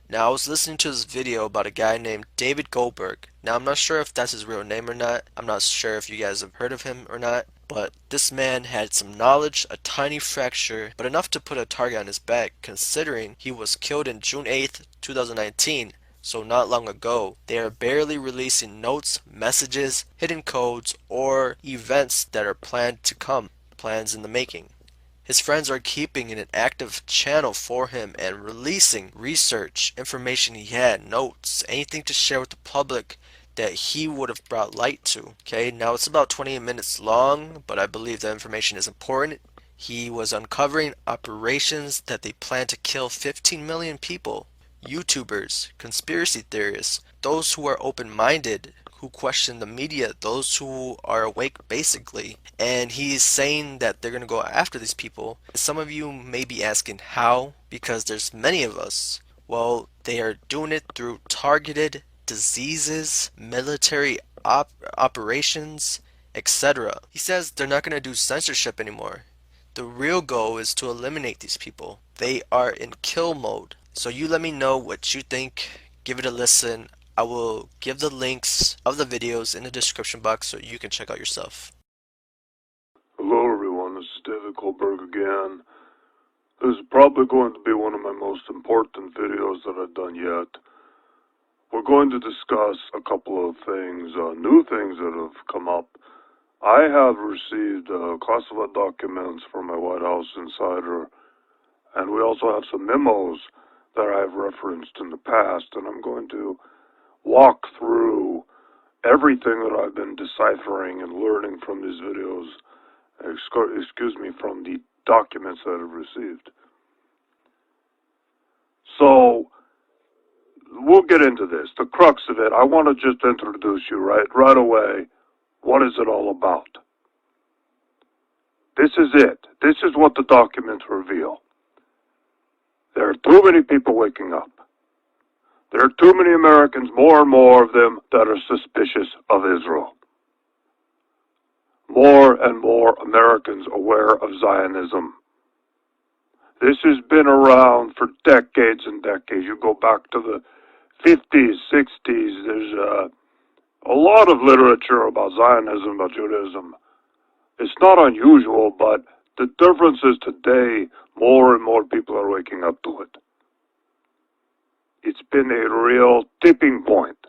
Now, I was listening to this video about a guy named David Goldberg. Now, I'm not sure if that's his real name or not. I'm not sure if you guys have heard of him or not. But this man had some knowledge, a tiny fracture, but enough to put a target on his back, considering he was killed in June 8th, 2019. So not long ago, they are barely releasing notes, messages, hidden codes, or events that are planned to come, plans in the making. His friends are keeping an active channel for him and releasing research, information he had, notes, anything to share with the public that he would have brought light to. Okay, now it's about 20 minutes long, but I believe the information is important. He was uncovering operations that they plan to kill 15 million people. YouTubers, conspiracy theorists, those who are open-minded, who question the media, those who are awake basically. And he's saying that they're going to go after these people. Some of you may be asking how, because there's many of us. Well, they are doing it through targeted diseases, military operations, etc. He says they're not going to do censorship anymore. The real goal is to eliminate these people. They are in kill mode. So you let me know what you think. Give it a listen. I will give the links of the videos in the description box so you can check out yourself. Hello everyone, this is David Goldberg again. This is probably going to be one of my most important videos that I've done yet. We're going to discuss a couple of things, new things that have come up. I have received classified documents from my White House insider, and we also have some memos that I've referenced in the past, and I'm going to walk through everything that I've been deciphering and learning from these videos, from the documents that I've received. So, we'll get into this. The crux of it, I want to just introduce you right away. What is it all about? This is it. This is what the documents reveal. There are too many people waking up. There are too many Americans, more and more of them, that are suspicious of Israel. More and more Americans aware of Zionism. This has been around for decades and decades. You go back to the 50s, 60s, there's a lot of literature about Zionism, about Judaism. It's not unusual, but the difference is today, more and more people are waking up to it. It's been a real tipping point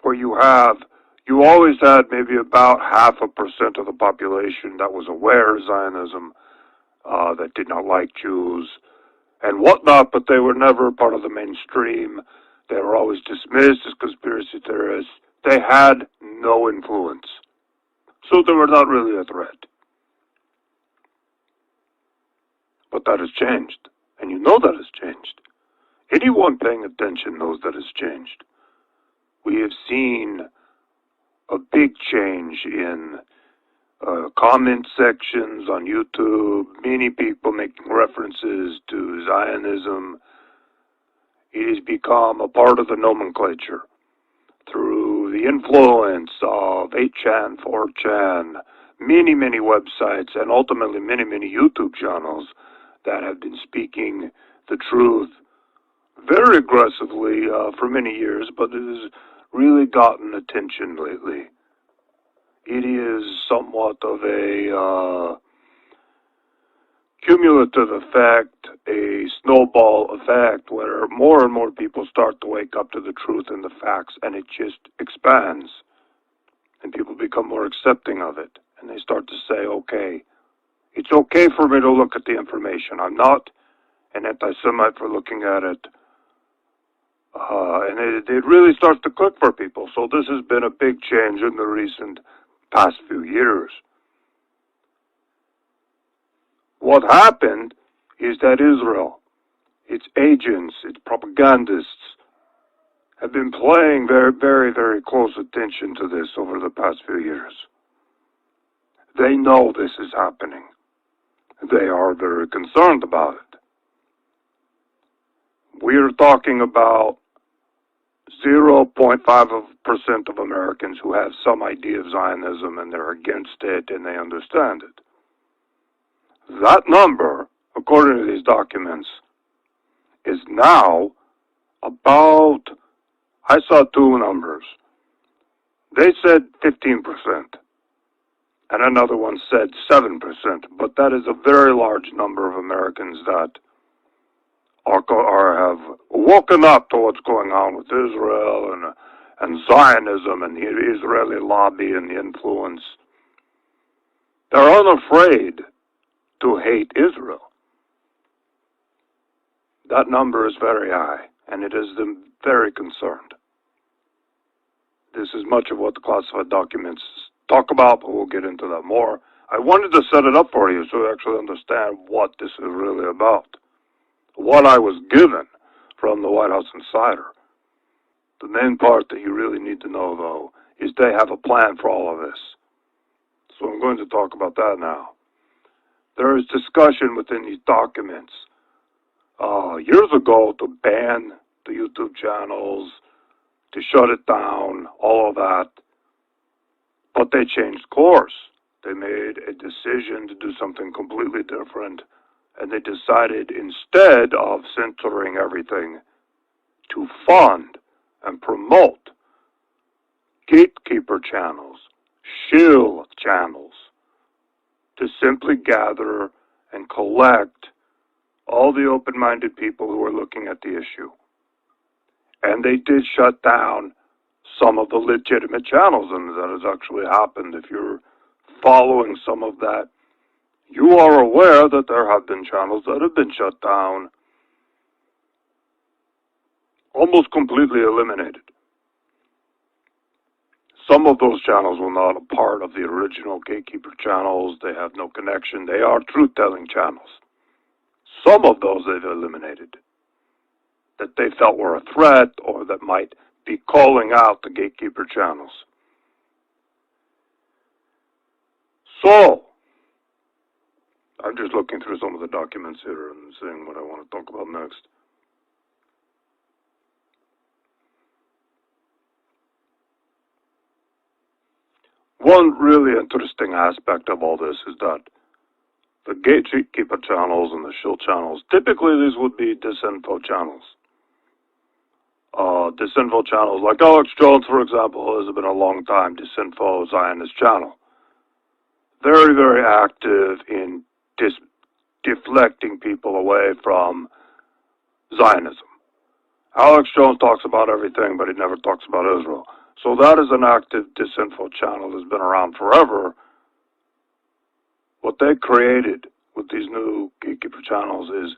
where you always had maybe about 0.5% of the population that was aware of Zionism, that did not like Jews and whatnot, but they were never part of the mainstream. They were always dismissed as conspiracy theorists. They had no influence. So they were not really a threat. But that has changed. And you know that has changed. Anyone paying attention knows that has changed. We have seen a big change in comment sections on YouTube, many people making references to Zionism. It has become a part of the nomenclature through the influence of 8chan, 4chan, many websites, and ultimately many YouTube channels that have been speaking the truth very aggressively for many years, but it has really gotten attention lately. It is somewhat of a cumulative effect, a snowball effect, where more and more people start to wake up to the truth and the facts, and it just expands. And people become more accepting of it. And they start to say, okay, it's okay for me to look at the information. I'm not an anti-Semite for looking at it. And it really starts to click for people. So this has been a big change in the recent past few years. What happened is that Israel, its agents, its propagandists, have been paying very close attention to this over the past few years. They know this is happening. They are very concerned about it. We are talking about 0.5% of Americans who have some idea of Zionism and they're against it and they understand it. That number, according to these documents, is now about, I saw two numbers. They said 15%, and another one said 7%, but that is a very large number of Americans that have woken up to what's going on with Israel and Zionism and the Israeli lobby and the influence. They're unafraid to hate Israel. That number is very high, and it has them very concerned. This is much of what the classified documents talk about, but we'll get into that more. I wanted to set it up for you so you actually understand what this is really about. What I was given from the White House Insider. The main part that you really need to know, though, is they have a plan for all of this. So I'm going to talk about that now. There is discussion within these documents years ago to ban the YouTube channels, to shut it down, all of that. But they changed course. They made a decision to do something completely different. And they decided, instead of censoring everything, to fund and promote gatekeeper channels, shill channels, to simply gather and collect all the open-minded people who are looking at the issue. And they did shut down some of the legitimate channels, and that has actually happened. If you're following some of that, you are aware that there have been channels that have been shut down, almost completely eliminated. Some of those channels were not a part of the original gatekeeper channels. They have no connection. They are truth-telling channels. Some of those they've eliminated that they felt were a threat or that might be calling out the gatekeeper channels. So, I'm just looking through some of the documents here and seeing what I want to talk about next. One really interesting aspect of all this is that the gatekeeper channels and the shill channels, typically these would be disinfo channels. Disinfo channels like Alex Jones, for example, has been a long time disinfo Zionist channel. Very, very active in deflecting people away from Zionism. Alex Jones talks about everything, but he never talks about Israel. So that is an active disinfo channel that's been around forever. What they created with these new gatekeeper channels is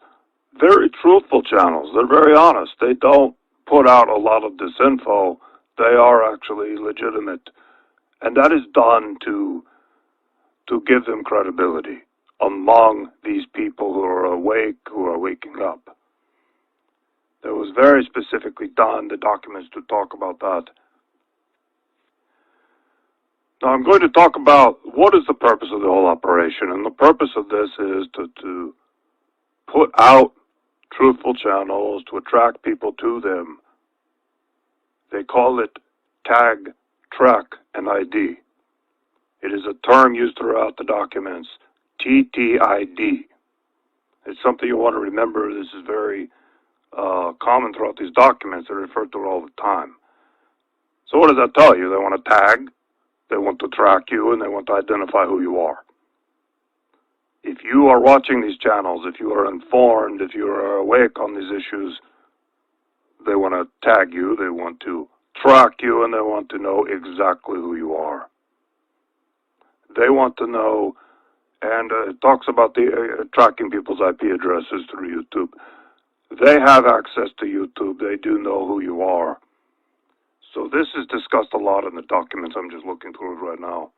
very truthful channels. They're very honest. They don't put out a lot of disinfo. They are actually legitimate. And that is done to give them credibility among these people who are awake, who are waking up. It was very specifically done, the documents to talk about that. Now I'm going to talk about what is the purpose of the whole operation, and the purpose of this is to put out truthful channels, to attract people to them. They call it tag, track, and ID. It is a term used throughout the documents, TTID. It's something you want to remember. This is very common throughout these documents. They're referred to all the time. So what does that tell you? They want to tag, they want to track you, and they want to identify who you are. If you are watching these channels, if you are informed, if you are awake on these issues, they want to tag you, they want to track you, and they want to know exactly who you are. They want to know, and it talks about the tracking people's IP addresses through YouTube. They have access to YouTube. They do know who you are. So this is discussed a lot in the documents. I'm just looking through it right now.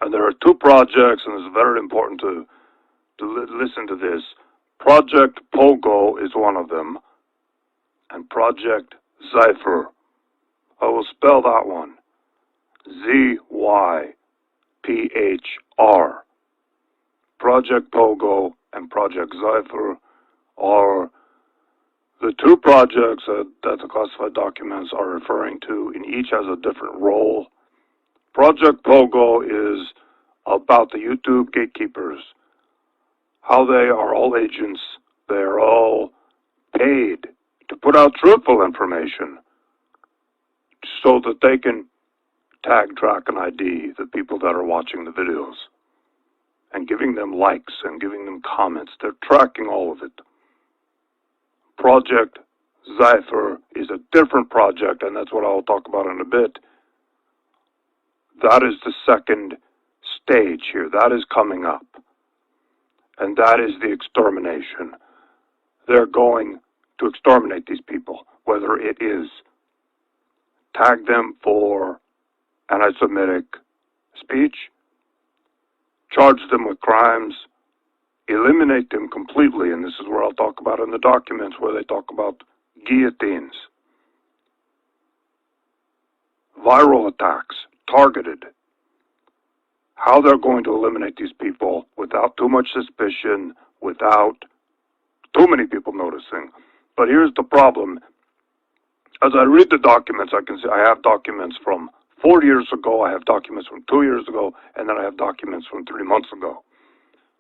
And there are two projects, and it's very important to listen to this. Project Pogo is one of them, and Project Zypher. I will spell that one. ZYPHR. Project Pogo and Project Zypher are the two projects that the classified documents are referring to, and each has a different role. Project Pogo is about the YouTube gatekeepers, how they are all agents. They are all paid to put out truthful information so that they can tag, track, and ID the people that are watching the videos and giving them likes and giving them comments. They're tracking all of it. Project Zephyr is a different project, and that's what I'll talk about in a bit. That is the second stage here. That is coming up. And that is the extermination. They're going to exterminate these people, whether it is tag them for anti-Semitic speech, charge them with crimes, eliminate them completely, and this is where I'll talk about in the documents where they talk about guillotines, viral attacks, targeted, how they're going to eliminate these people without too much suspicion, without too many people noticing. But here's the problem. As I read the documents, I can see I have documents from 4 years ago, I have documents from 2 years ago, and then I have documents from 3 months ago.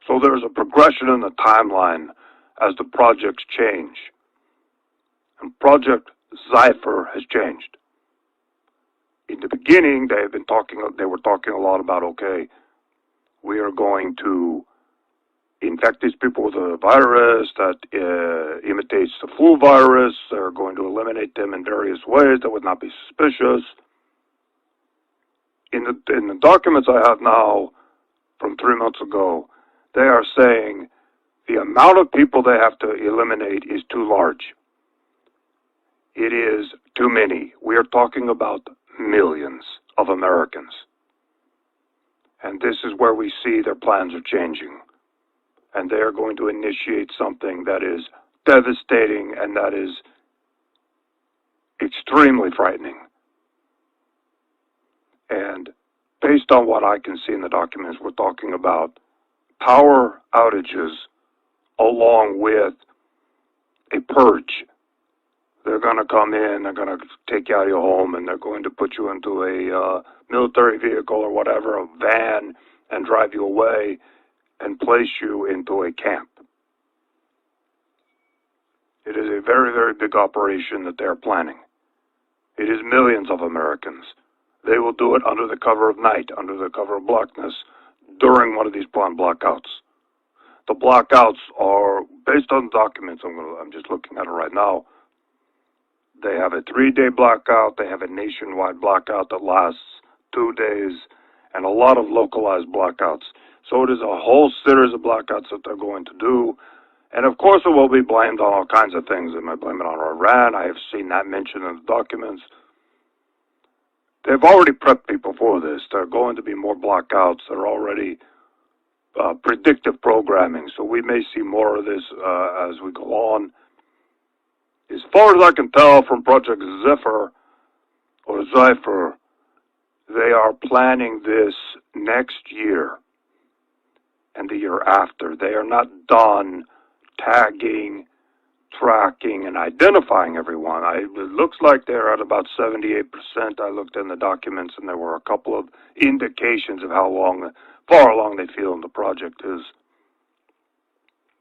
So there's a progression in the timeline as the projects change. And Project Zephyr has changed. In the beginning, they were talking a lot about, okay, we are going to infect these people with a virus that imitates the flu virus. They're going to eliminate them in various ways that would not be suspicious. In the documents I have now from 3 months ago, they are saying the amount of people they have to eliminate is too large. It is too many. We are talking about millions of Americans. And this is where we see their plans are changing. And they are going to initiate something that is devastating and that is extremely frightening. And based on what I can see in the documents, we're talking about power outages along with a purge. They're going to come in, they're going to take you out of your home, and they're going to put you into a military vehicle or whatever, a van, and drive you away and place you into a camp. It is a very, very big operation that they're planning. It is millions of Americans. They will do it under the cover of night, under the cover of blackness, during one of these planned blackouts. The blackouts are based on documents. I'm just looking at it right now. They have a 3-day blackout. They have a nationwide blackout that lasts 2 days, and a lot of localized blackouts. So it is a whole series of blackouts that they're going to do. And of course it will be blamed on all kinds of things. They might blame it on Iran. I have seen that mentioned in the documents. They've already prepped people for this. There are going to be more blackouts. They're already predictive programming. So we may see more of this as we go on. As far as I can tell from Project Zephyr, they are planning this next year and the year after. They are not done tagging, tracking, and identifying everyone. It looks like they're at about 78%. I looked in the documents, and there were a couple of indications of how far along they feel in the project is.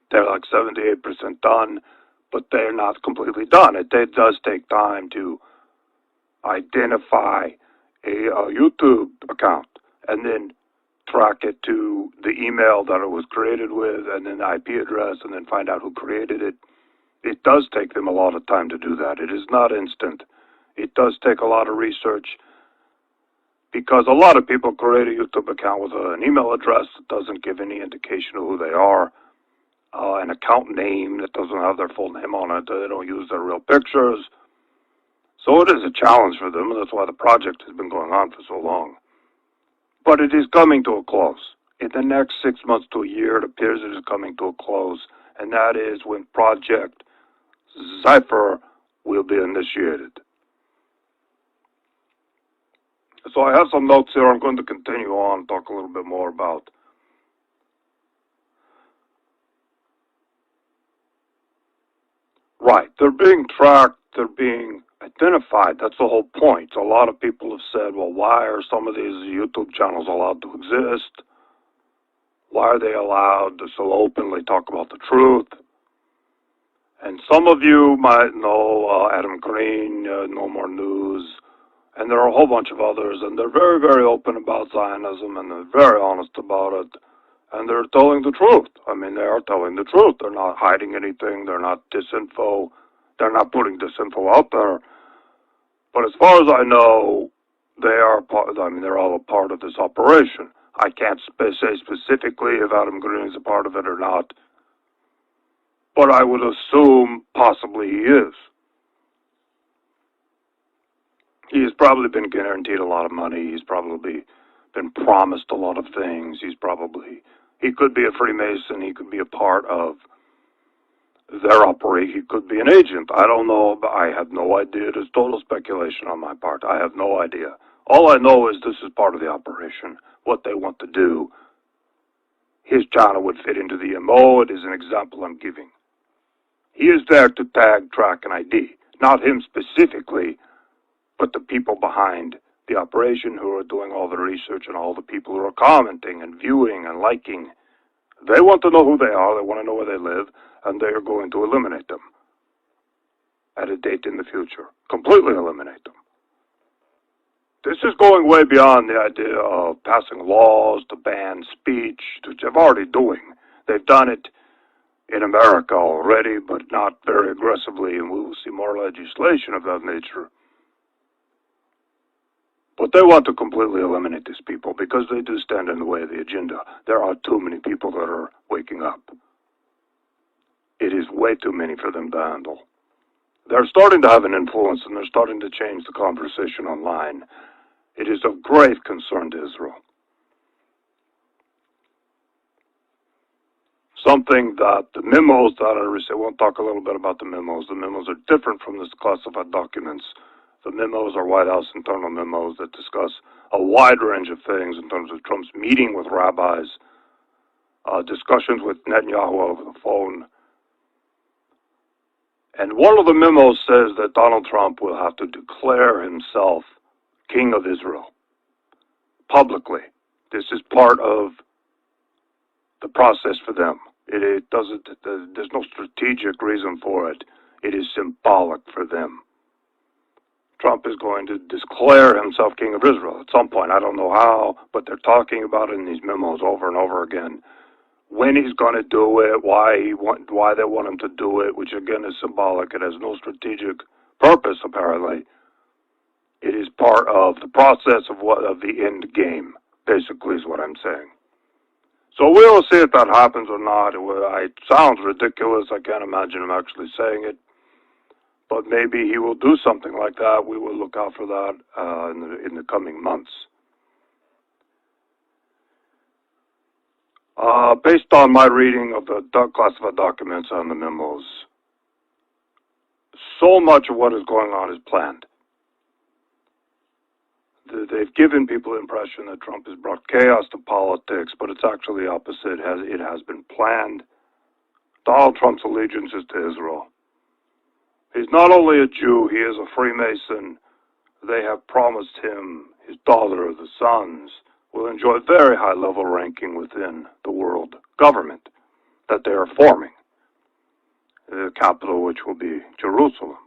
They're like 78% done, but they're not completely done. It does take time to identify a YouTube account and then track it to the email that it was created with and then the IP address and then find out who created it. It does take them a lot of time to do that. It is not instant. It does take a lot of research because a lot of people create a YouTube account with an email address that doesn't give any indication of who they are, an account name that doesn't have their full name on it. They don't use their real pictures. So it is a challenge for them, and that's why the project has been going on for so long. But it is coming to a close. In the next 6 months to a year, it appears it is coming to a close, and that is when Project Zephyr will be initiated. So I have some notes here. I'm going to continue on and talk a little bit more about right. They're being tracked. They're being identified. That's the whole point. A lot of people have said, well, why are some of these YouTube channels allowed to exist? Why are they allowed to so openly talk about the truth? And Some of you might know Adam Green, No More News, and there are a whole bunch of others, and they're very, very open about Zionism, and they're very honest about it, and they're telling the truth. I mean, they are telling the truth. They're not hiding anything. They're not disinfo. They're not putting disinfo out there. But as far as I know, they are part. I mean, they're all a part of this operation. I can't say specifically if Adam Green is a part of it or not, but I would assume possibly he is. He has probably been guaranteed a lot of money. He's probably been promised a lot of things. He could be a Freemason. He could be a part of their operation. He could be an agent. I don't know. I have no idea. It is total speculation on my part. I have no idea. All I know is this is part of the operation, what they want to do. His channel would fit into the MO. It is an example I'm giving. He is there to tag, track, and ID. Not him specifically, but the people behind the operation who are doing all the research and all the people who are commenting and viewing and liking. They want to know who they are, they want to know where they live, and they are going to eliminate them at a date in the future. Completely eliminate them. This is going way beyond the idea of passing laws to ban speech, which they're already doing. They've done it in America already, but not very aggressively, and we will see more legislation of that nature. But they want to completely eliminate these people because they do stand in the way of the agenda. There are too many people that are waking up. It is way too many for them to handle. They're starting to have an influence, and they're starting to change the conversation online. It is of great concern to Israel. Something that the memos that I received, we'll talk a little bit about the memos. The memos are different from the classified documents. The memos are White House internal memos that discuss a wide range of things in terms of Trump's meeting with rabbis, discussions with Netanyahu over the phone. And one of the memos says that Donald Trump will have to declare himself King of Israel publicly. This is part of the process for them. There's no strategic reason for it. It is symbolic for them. Trump is going to declare himself King of Israel at some point. I don't know how, but they're talking about it in these memos over and over again. When he's going to do it, why they want him to do it, which again is symbolic. It has no strategic purpose, apparently. It is part of the process of the end game, basically, is what I'm saying. So we will see if that happens or not. It sounds ridiculous. I can't imagine him actually saying it. But maybe he will do something like that. We will look out for that in the coming months. Based on my reading of the classified documents and the memos, so much of what is going on is planned. They've given people the impression that Trump has brought chaos to politics, but it's actually the opposite. It has been planned. Donald Trump's allegiance is to Israel. He's not only a Jew, he is a Freemason. They have promised him his daughter, the sons, will enjoy very high-level ranking within the world government that they are forming, the capital which will be Jerusalem.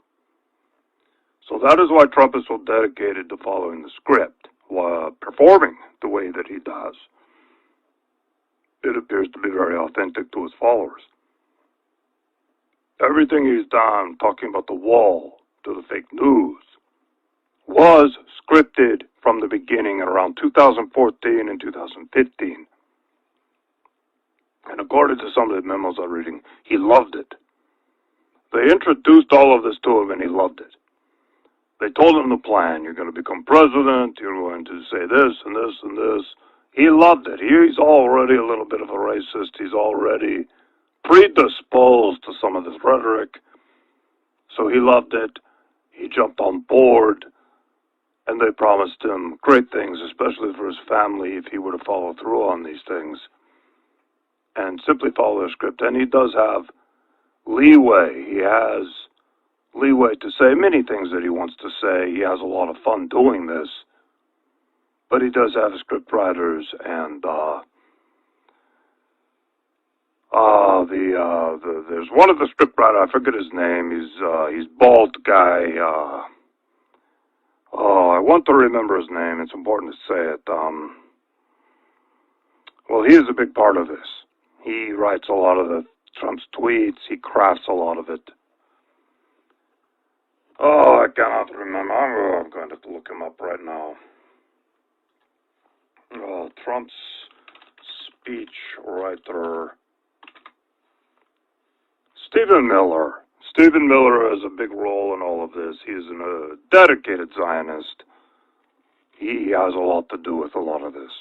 So that is why Trump is so dedicated to following the script, while performing the way that he does. It appears to be very authentic to his followers. Everything he's done, talking about the wall to the fake news, was scripted from the beginning in around 2014 and 2015. And according to some of the memos I'm reading, he loved it. They introduced all of this to him and he loved it. They told him the plan. You're going to become president. You're going to say this and this and this. He loved it. He's already a little bit of a racist. He's already predisposed to some of this rhetoric. So he loved it. He jumped on board. And they promised him great things, especially for his family, if he were to follow through on these things and simply follow their script. And he does have leeway. He has leeway to say many things that he wants to say. He has a lot of fun doing this. But he does have script writers and There's one of the scriptwriter, I forget his name, he's bald guy, I want to remember his name, it's important to say it, well, he is a big part of this. He writes a lot of Trump's tweets, he crafts a lot of it. Oh, I cannot remember, I'm going to have to look him up right now. Trump's speech writer, Stephen Miller. Stephen Miller has a big role in all of this. He's a dedicated Zionist. He has a lot to do with a lot of this.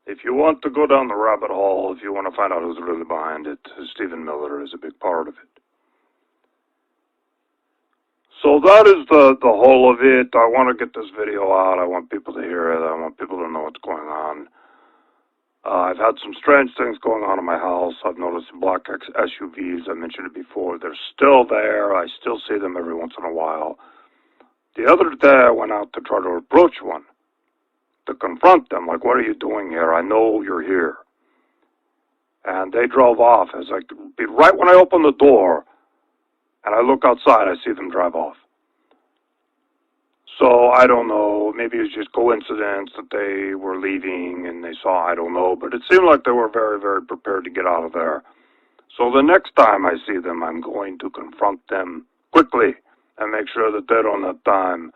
If you want to go down the rabbit hole, if you want to find out who's really behind it, Stephen Miller is a big part of it. So that is the whole of it. I want to get this video out. I want people to hear it. I want people to know what's going on. I've had some strange things going on in my house. I've noticed black SUVs. I mentioned it before. They're still there. I still see them every once in a while. The other day, I went out to try to approach one, to confront them. Like, what are you doing here? I know you're here. And they drove off. As right when I opened the door, and I look outside, I see them drive off. So, I don't know, maybe it's just coincidence that they were leaving and they saw, I don't know, but it seemed like they were very, very prepared to get out of there. So the next time I see them, I'm going to confront them quickly and make sure that they don't have time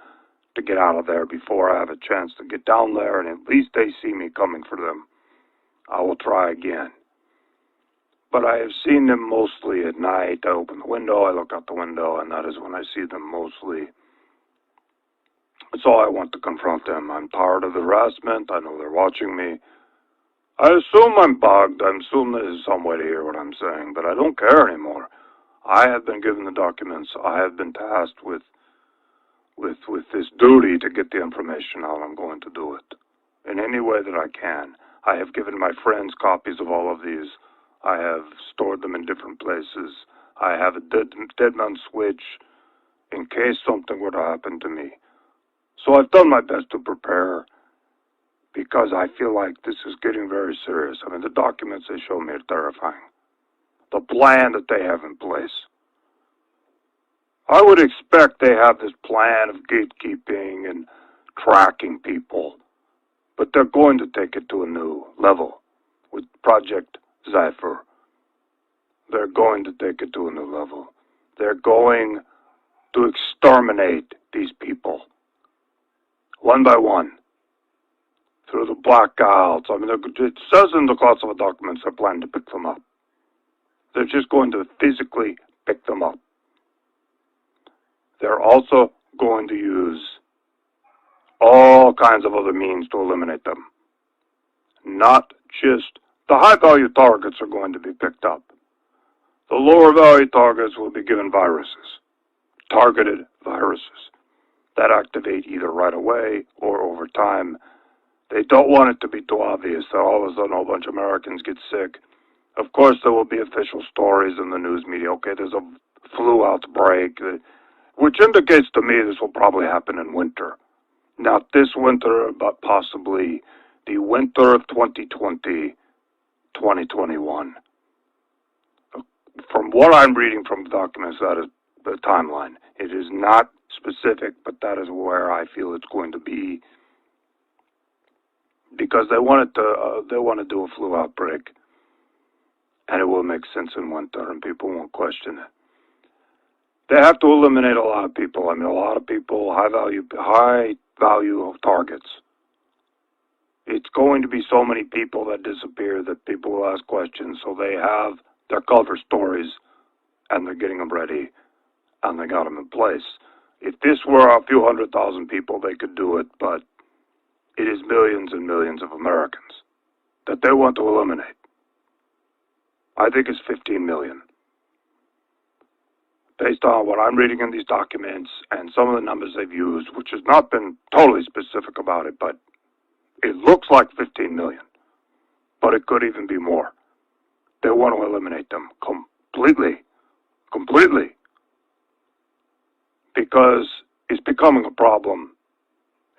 to get out of there before I have a chance to get down there, and at least they see me coming for them. I will try again. But I have seen them mostly at night. I open the window, I look out the window, and that is when I see them mostly. So I want to confront them. I'm tired of the harassment. I know they're watching me. I assume I'm bugged. I assume there's some way to hear what I'm saying, but I don't care anymore. I have been given the documents. I have been tasked with this duty to get the information out. I'm going to do it in any way that I can. I have given my friends copies of all of these. I have stored them in different places. I have a dead man switch in case something were to happen to me. So I've done my best to prepare because I feel like this is getting very serious. I mean, the documents they show me are terrifying. The plan that they have in place. I would expect they have this plan of gatekeeping and tracking people, but they're going to take it to a new level with Project Zephyr. They're going to take it to a new level. They're going to exterminate these people. One by one, through the blackouts. I mean, it says in the classified documents they're planning to pick them up. They're just going to physically pick them up. They're also going to use all kinds of other means to eliminate them. Not just the high-value targets are going to be picked up. The lower-value targets will be given viruses, targeted viruses, that activate either right away or over time. They don't want it to be too obvious that all of a sudden a whole bunch of Americans get sick. Of course, there will be official stories in the news media. Okay, there's a flu outbreak, which indicates to me this will probably happen in winter. Not this winter, but possibly the winter of 2020, 2021. From what I'm reading from the documents, that is the timeline. It is not specific, but that is where I feel it's going to be, because they want to do a flu outbreak, and it will make sense in winter, and people won't question it. They have to eliminate a lot of people. I mean, a lot of people, high value targets. It's going to be so many people that disappear that people will ask questions, so they have their cover stories, and they're getting them ready, and they got them in place. If this were a few 100,000 people, they could do it, but it is millions and millions of Americans that they want to eliminate. I think it's 15 million. Based on what I'm reading in these documents and some of the numbers they've used, which has not been totally specific about it, but it looks like 15 million. But it could even be more. They want to eliminate them completely. Completely. Because it's becoming a problem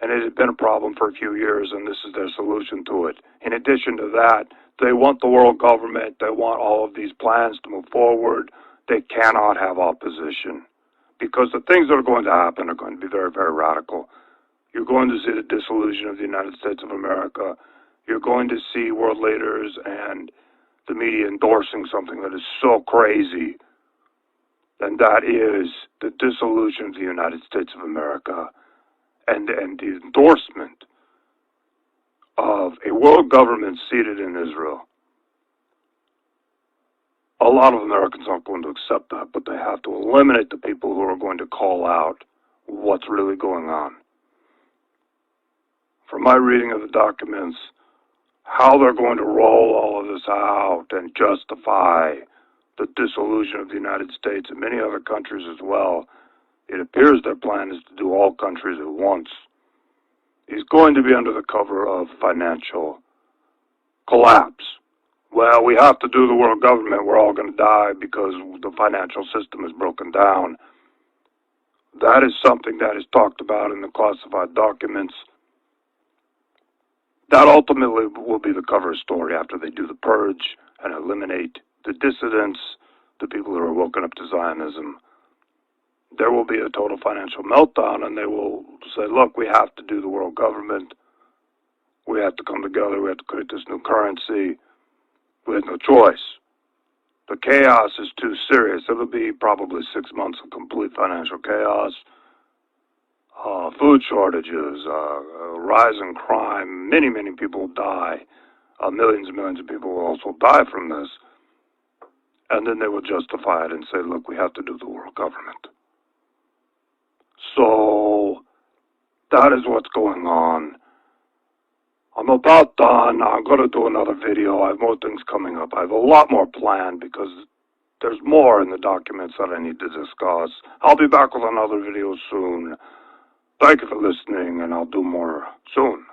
And it had been a problem for a few years, and this is their solution to it. In addition to that, they want the world government. They want all of these plans to move forward. They cannot have opposition, because the things that are going to happen are going to be very, very radical. You're going to see the dissolution of the United States of America. You're going to see world leaders and the media endorsing something that is so crazy, and that is the dissolution of the United States of America and the endorsement of a world government seated in Israel. A lot of Americans aren't going to accept that, but they have to eliminate the people who are going to call out what's really going on. From my reading of the documents, how they're going to roll all of this out and justify the dissolution of the United States and many other countries as well, it appears their plan is to do all countries at once. Is going to be under the cover of financial collapse. Well, we have to do the world government. We're all going to die because the financial system is broken down. That is something that is talked about in the classified documents. That ultimately will be the cover story after they do the purge and eliminate the dissidents, the people who are woken up to Zionism. There will be a total financial meltdown, and they will say, look, we have to do the world government. We have to come together. We have to create this new currency. We have no choice. The chaos is too serious. It'll be probably 6 months of complete financial chaos, food shortages, rise in crime. Many, many people die. Millions and millions of people will also die from this. And then they will justify it and say, look, we have to do the world government. So that is what's going on. I'm about done. I'm going to do another video. I have more things coming up. I have a lot more planned because there's more in the documents that I need to discuss. I'll be back with another video soon. Thank you for listening, and I'll do more soon.